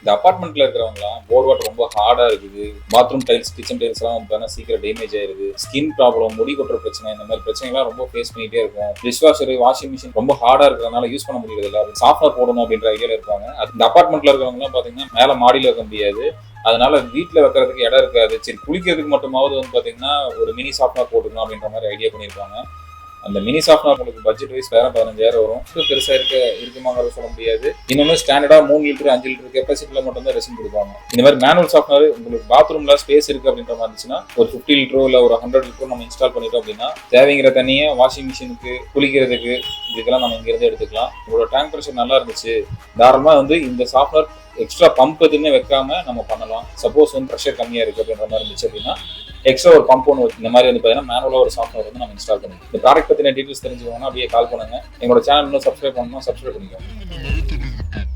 இந்த அபார்ட்மெண்ட்ல இருக்கிறவங்களாம் போர் வாட்டர் ரொம்ப ஹார்டா இருக்குது, பாத்ரூம் டைல்ஸ் கிச்சன் டைல்ஸ் எல்லாம் வந்து சீக்கிரம் டேமேஜ் ஆயிருது, ஸ்கின் ப்ராப்ளம் முடி கொட்டுற பிரச்சனை இந்த மாதிரி பிரச்சனைலாம் ரொம்ப ஃபேஸ் பண்ணிட்டே இருக்கும். டிஷ் வாஷர் வாஷிங் மிஷின் ரொம்ப ஹார்டா இருக்கிறதுனால யூஸ் பண்ண முடியறது இல்லை, சாஃப்ட்வேர் போடணும் அப்படின்ற ஐடியால இருப்பாங்க. இந்த அபார்ட்மெண்ட்ல இருக்கிறவங்க எல்லாம் பாத்தீங்கன்னா மேல மாடியில இருக்க முடியாது, அதனால வீட்டுல வைக்கிறதுக்கு இடம் இருக்காது, சரி குளிக்கிறதுக்கு மட்டுமாவது வந்து பாத்தீங்கன்னா ஒரு மினி சாஃப்ட்வேர் போட்டுக்கணும் அப்படின்ற மாதிரி ஐடியா பண்ணியிருப்பாங்க. அந்த மினி சாஃப்ட்வேர் உங்களுக்கு பட்ஜெட் வைஸ் வேற 15,000 வரும். பெருசா இருக்குமாங்கிறத சொல்ல முடியாது. இன்னொன்னு ஸ்டாண்டர்டா 3 லிட்டர் 5 லிட்டர் கெப்பாசிட்டில மட்டும் தான் ரெசின் கொடுப்பாங்க. இந்த மாதிரி மேனுவல் சாஃப்ட்வேர் உங்களுக்கு பாத்ரூம்ல ஸ்பேஸ் இருக்கு அப்படின்ற மாதிரி இருந்துச்சுன்னா ஒரு 50 லிட்டரோ இல்ல ஒரு 100 லிட்டரோ நம்ம இன்ஸ்டால் பண்ணிட்டோம் அப்படின்னா தேவைங்கிற தண்ணியை வாஷிங் மிஷினுக்கு, குளிக்கிறதுக்கு, இதுக்கெல்லாம் நம்ம இங்கிருந்து எடுத்துக்கலாம். உங்களோட டேங்க் ப்ரெஷர் நல்லா இருந்துச்சு, தாராளமா வந்து இந்த சாஃப்ட்வேர் எக்ஸ்ட்ரா பம்ப் எதுவுமே வைக்காம நம்ம பண்ணலாம். சப்போஸ் வந்து ப்ரெஷர் கம்மியா இருக்கு அப்படின்ற மாதிரி இருந்துச்சு அப்படின்னா எக்ஸ்ட்ரா ஒரு பம்ப் ஒன்று இந்த மாதிரி வந்து பார்த்தீங்கன்னா மேனுவலாக ஒரு சாஃப்ட்வேர் வந்து நம்ம இன்ஸ்டால் பண்ணிக்கலாம். இந்த ப்ராடக்ட் பற்றின டீட்டெயில்ஸ் தெரிஞ்சுக்கணும்னா அப்படியே கால் பண்ணுங்க. எங்களோட சேனல் இன்னும் சப்ஸ்கிரைப் பண்ணணும், சப்ஸ்கிரைப் பண்ணிக்கோங்க.